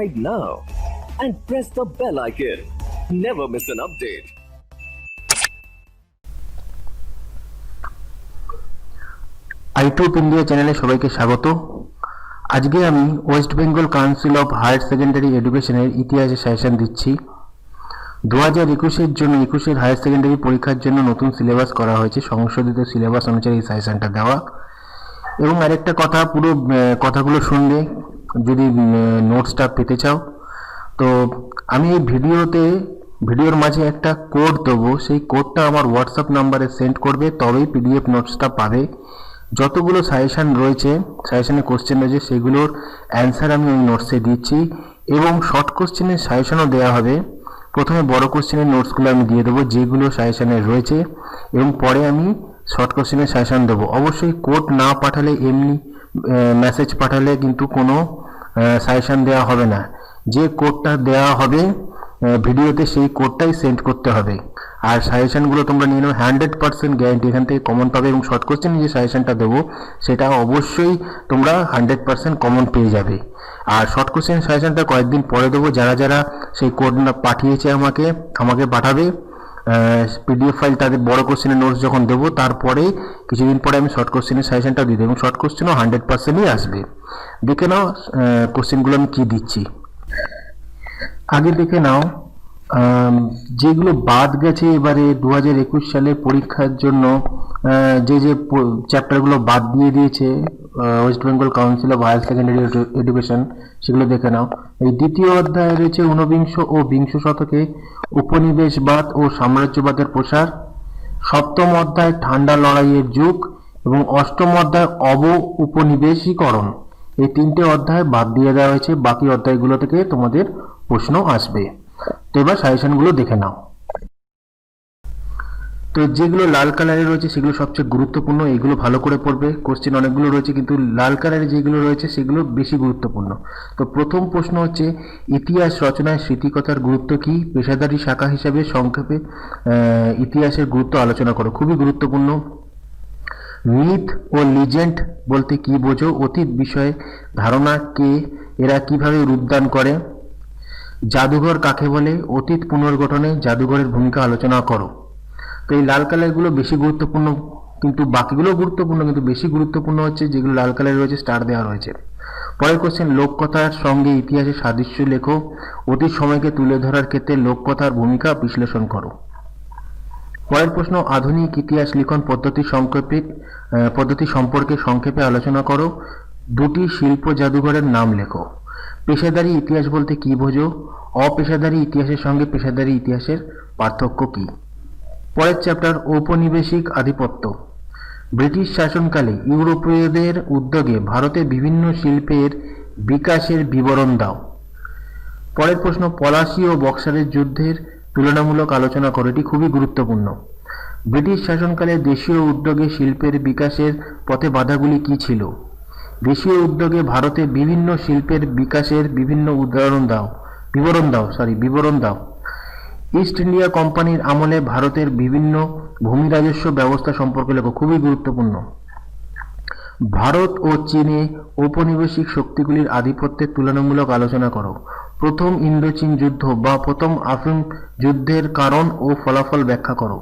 subscribe now and press the bell icon. Never miss an update. ITube India চ্যানেলে সবাইকে স্বাগত। আজকে আমি West Bengal council of higher secondary এডুকেশনের ইতিহাসে সাজেশন দিচ্ছি। 2021-এর জন্য 21-এর হায়ার সেকেন্ডারি পরীক্ষার জন্য নতুন সিলেবাস করা হয়েছে, সংশোধিত সিলেবাস অনুযায়ী এই সাজেশনটা দেওয়া। এবং আরেকটা কথা, পুরো কথাগুলো শুনলে যদি নোটসটা পেতে চাও, তো আমি এই ভিডিওর মাঝে একটা কোড দেবো, সেই কোডটা আমার হোয়াটসঅ্যাপ নাম্বারে সেন্ড করবে, তবেই পিডিএফ নোটসটা পাবে। যতগুলো সাজেশন রয়েছে, সাজেশনের কোশ্চেন রয়েছে, সেগুলোর অ্যান্সার আমি ওই নোটসে দিচ্ছি এবং শর্ট কোশ্চেনের সাজেশনও দেওয়া হবে। প্রথমে বড় কোশ্চেনের নোটসগুলো আমি দিয়ে দেবো যেগুলো সাজেশনে রয়েছে, এবং পরে আমি শর্ট কোশ্চেনের সাজেশন দেবো। অবশ্যই কোড না পাঠালে, এমনি মেসেজ পাঠালে কিন্তু কোনো সাজেশন দেওয়া হবে না। যে কোডটা দেওয়া হবে ভিডিওতে, সেই কোডটাই সেন্ড করতে হবে। আর সাজেশনগুলো তোমরা নিয়ে নাও, 100% গ্যারান্টি এখান থেকে কমন পাবে। এবং শর্ট কোশ্চেনে যে সাজেশনটা দেবো সেটা অবশ্যই তোমরা 100% কমন পেয়ে যাবে। আর শর্ট কোশ্চেন সাজেশনটা কয়েকদিন পরে দেবো। যারা যারা সেই কোড পাঠিয়েছে আমাকে পাঠাবে পিডিএফ ফাইল, তাদের বড় কোশ্চেনের নোটস যখন দেবো, তারপরে কিছুদিন পরে আমি শর্ট কোশ্চেনের সাজেশনটা দিয়ে দেবো। এবং শর্ট কোশ্চেনও 100%ই আসবে। দেখে নাও কোশ্চেনগুলো আমি কি দিচ্ছি। আগে দেখে নাও যেগুলো বাদ গেছে এবারে 2021 সালের পরীক্ষার জন্য, যে চ্যাপ্টারগুলো বাদ দিয়ে দিয়েছে West Bengal council of higher secondary education, সেগুলো দেখে নাও। এই দ্বিতীয় অধ্যায়ে রয়েছে ঊনবিংশ ও বিংশ শতকে উপনিবেশবাদ ও সাম্রাজ্যবাদের প্রসার। সপ্তম অধ্যায় ঠান্ডা লড়াইয়ের যুগ এবং অষ্টম অধ্যায় উপনিবেশীকরণ। এই তিনটে অধ্যায় বাদ দিয়ে দেওয়া হয়েছে। বাকি অধ্যায়গুলো থেকে তোমাদের প্রশ্ন আসবে। তো এবার সাজেশনগুলো দেখে নাও। তো যেগুলো লাল কালারে রয়েছে সেগুলো সবচেয়ে গুরুত্বপূর্ণ, এগুলো ভালো করে পড়বে। কোশ্চেন অনেকগুলো রয়েছে, কিন্তু লাল কালারে যেগুলো রয়েছে সেগুলো বেশি গুরুত্বপূর্ণ। তো প্রথম প্রশ্ন হচ্ছে, ইতিহাস রচনায় স্মৃতিকথার গুরুত্ব কি? পেশাদারী শাখা হিসাবে সংক্ষেপে ইতিহাসের গুরুত্ব আলোচনা করো। খুবই গুরুত্বপূর্ণ। মিথ ও লিজেন্ড বলতে কি বোঝো? অতীত বিষয়ে ধারণা কে, এরা কিভাবে রূপদান করে? জাদুঘর কাকে বলে? অতীত পুনর্গঠনে জাদুঘরের ভূমিকা আলোচনা করো। তো এই লাল কালারগুলো বেশি গুরুত্বপূর্ণ, কিন্তু বাকিগুলো গুরুত্বপূর্ণ, কিন্তু বেশি গুরুত্বপূর্ণ হচ্ছে যেগুলো লাল কালারে রয়েছে, স্টার দেওয়া রয়েছে। পরের কোশ্চেন, লোককথার সঙ্গে ইতিহাসের সাদৃশ্য লেখো। অতীত সময়কে তুলে ধরার ক্ষেত্রে লোককথার ভূমিকা বিশ্লেষণ করো। পরের প্রশ্ন, আধুনিক ইতিহাস লিখন পদ্ধতি সম্পর্কে সংক্ষেপে আলোচনা করো। দুটি শিল্প জাদুঘরের নাম লেখো। পেশাদারী ইতিহাস বলতে কি বোঝো? অপেশাদারী ইতিহাসের সঙ্গে পেশাদারী ইতিহাসের পার্থক্য কি? পরের চ্যাপ্টার, ঔপনিবেশিক আধিপত্য। ব্রিটিশ শাসনকালে ইউরোপীয়দের উদ্যোগে ভারতে বিভিন্ন শিল্পের বিকাশের বিবরণ দাও। পরের প্রশ্ন, পলাশী ও বক্সারের যুদ্ধের তুলনামূলক আলোচনা করো। এটি খুবই গুরুত্বপূর্ণ। ব্রিটিশ শাসনকালে দেশীয় উদ্যোগে শিল্পের বিকাশের পথে বাধাগুলি কি ছিল? দেশীয় উদ্যোগে ভারতে বিভিন্ন শিল্পের বিকাশের বিভিন্ন বিবরণ দাও। ইস্ট ইন্ডিয়া কোম্পানির আমলে ভারতের বিভিন্ন ভূমি রাজস্ব ব্যবস্থা সম্পর্কে লেখো। খুবই গুরুত্বপূর্ণ। ভারত ও চীনে ঔপনিবেশিক শক্তিগুলির আধিপত্যের তুলনামূলক আলোচনা করো। প্রথম ইন্দোচীন যুদ্ধ বা প্রথম আফিম যুদ্ধের কারণ ও ফলাফল ব্যাখ্যা করো।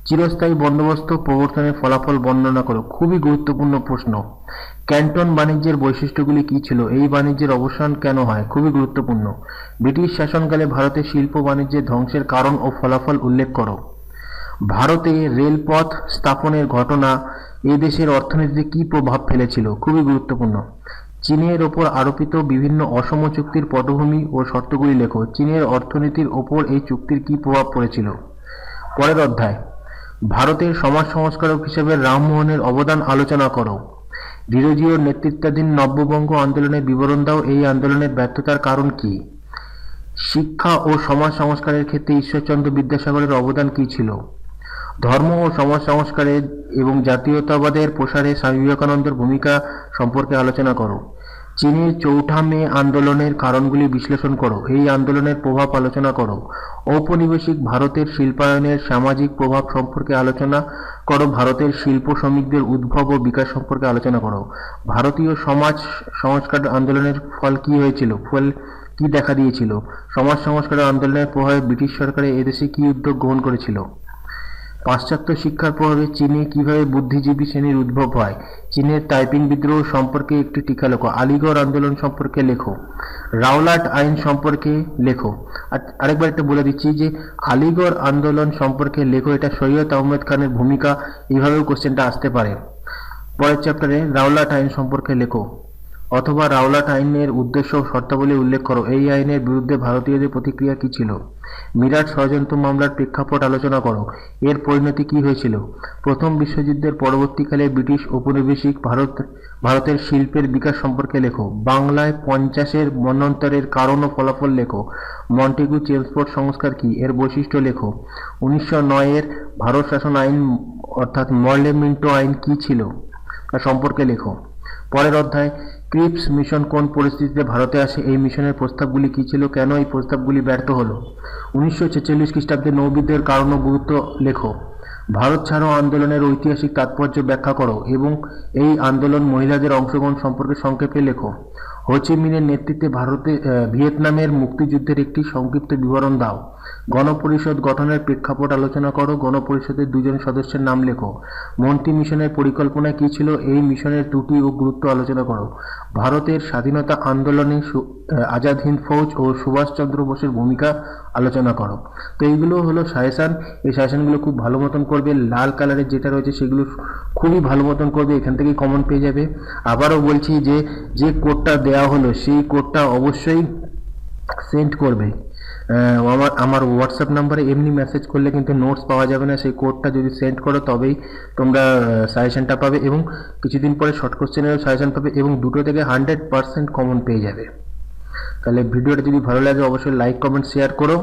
চিরস্থায়ী বন্দোবস্ত প্রবর্তনের ফলাফল বর্ণনা করো। খুবই গুরুত্বপূর্ণ প্রশ্ন। ক্যান্টন বাণিজ্যের বৈশিষ্ট্যগুলি কি ছিল? এই বাণিজ্যের অবসান কেন হয়? খুবই গুরুত্বপূর্ণ। ব্রিটিশ শাসনকালে ভারতের শিল্প বাণিজ্যের ধ্বংসের কারণ ও ফলাফল উল্লেখ করো। ভারতে রেলপথ স্থাপনের ঘটনা এই দেশের অর্থনীতিতে কি প্রভাব ফেলেছিল? খুবই গুরুত্বপূর্ণ। চীনের ওপর আরোপিত বিভিন্ন অসম চুক্তির পটভূমি ও শর্তগুলি লেখো। চীনের অর্থনীতির ওপর এই চুক্তির কি প্রভাব পড়েছিল? পরের অধ্যায়, ভারতের সমাজ সংস্কারক হিসেবে রামমোহনের অবদান আলোচনা করো। ডিরোজিওর নেতৃত্বাধীন নব্যবঙ্গ আন্দোলনের বিবরণ দাও। এই আন্দোলনের ব্যর্থতার কারণ কি? শিক্ষা ও সমাজ সংস্কারের ক্ষেত্রে ঈশ্বরচন্দ্র বিদ্যাসাগরের অবদান কি ছিল? ধর্ম ও সমাজ সংস্কারে এবং জাতীয়তাবাদের প্রসারে স্বামী বিবেকানন্দের ভূমিকা সম্পর্কে আলোচনা করো। চীনের চৌঠা মে আন্দোলনের কারণগুলি বিশ্লেষণ করো। এই আন্দোলনের প্রভাব আলোচনা করো। ঔপনিবেশিক ভারতের শিল্পায়নের সামাজিক প্রভাব সম্পর্কে আলোচনা করো। ভারতের শিল্প শ্রমিকদের উদ্ভব ও বিকাশ সম্পর্কে আলোচনা করো। ভারতীয় সমাজ সংস্কার আন্দোলনের ফল কি হয়েছিল? কি দেখা দিয়েছিল? সমাজ সংস্কারের আন্দোলনের প্রভাবে ব্রিটিশ সরকার এদেশে কি উদ্যোগ গ্রহণ করেছিল? পাশ্চাত্য শিক্ষার প্রভাবে চীনে কিভাবে বুদ্ধিজীবী শ্রেণীর উদ্ভব হয়? চীনের তাইপিং বিদ্রোহ সম্পর্কে একটি টিকা লেখো। আলিগড় আন্দোলন সম্পর্কে লেখো। রাওলাট আইন সম্পর্কে লেখো। আরেকবার একটা বলে দিচ্ছি যে আলিগড় আন্দোলন সম্পর্কে লেখো, এটা সৈয়দ আহমেদ খানের ভূমিকা, এইভাবেও কোশ্চেনটা আসতে পারে। পরের চ্যাপ্টারে রাওলাট আইন সম্পর্কে লেখো, অথবা রাওলাট আইনের উদ্দেশ্য ও শর্তাবলী উল্লেখ করো। এই আইনের বিরুদ্ধে ভারতীয়দের প্রতিক্রিয়া কি ছিল? মিরাট ষড়যন্ত্র মামলার প্রেক্ষাপট আলোচনা করো। এর পরিণতি কি হয়েছিল? প্রথম বিশ্বযুদ্ধের পরবর্তীকালে ব্রিটিশ ঔপনিবেশিক ভারতের শিল্পের বিকাশ সম্পর্কে লেখো। বাংলায় 50-এর মন্বন্তরের কারণ ও ফলাফল লেখো। মন্টেগু চেমস্ফোর্ড সংস্কার কি? এর বৈশিষ্ট্য লেখো। 1909-এর ভারত শাসন আইন অর্থাৎ মরলে মিন্টো আইন কি ছিল তা সম্পর্কে লেখো। পরের অধ্যায়, ক্রিপস মিশন কোন পরিস্থিতিতে ভারতে আসে? এই মিশনের প্রস্তাবগুলি কি ছিল? কেন এই প্রস্তাবগুলি ব্যর্থ হলো? 1946 খ্রিস্টাব্দে নৌবিদ্রোহের কারণ ও গুরুত্ব লেখো। ভারত ছাড়ো আন্দোলনের ঐতিহাসিক তাৎপর্য ব্যাখ্যা করো এবং এই আন্দোলন মহিলাদের অংশগ্রহণ সম্পর্কে সংক্ষেপে লেখো। হো চি মিনের নেতৃত্বে ভিয়েতনামের মুক্তিযুদ্ধের একটি সংক্ষিপ্ত বিবরণ দাও। গণপরিষদ গঠনের প্রেক্ষাপট আলোচনা করো। গণপরিষদের 2 জন সদস্যের নাম লেখো। মন্ত্রী মিশনের পরিকল্পনা কি ছিল? এই মিশনের ত্রুটি ও গুরুত্ব আলোচনা করো। ভারতের স্বাধীনতা আন্দোলনে আজাদ হিন্দ ফৌজ ও সুভাষচন্দ্র বোসের ভূমিকা আলোচনা করো। তো এইগুলো হলো সাজেশন। এই সাজেশনগুলো খুব ভালো মতন করবে। লাল কালারের যেটা রয়েছে সেগুলো খুবই ভালো মতন করবে, এখান থেকেই কমন পেয়ে যাবে। আবারও বলছি যে কোডটা দেওয়া হলো সেই কোডটা অবশ্যই সেন্ড করবে। আমার হোয়াটসঅ্যাপ নাম্বারে এমনি মেসেজ করলে কিন্তু নোটস পাওয়া যাবে না, সেই কোডটা যদি সেন্ড করো তবেই তোমরা সাজেশনটা পাবে, এবং কিছুদিন পরে শর্ট কোশ্চেনেরও সাজেশন পাবে, এবং দুটো থেকে 100% কমন পেয়ে যাবে। তাহলে ভিডিওটা যদি ভালো লাগে অবশ্যই লাইক কমেন্ট শেয়ার করো।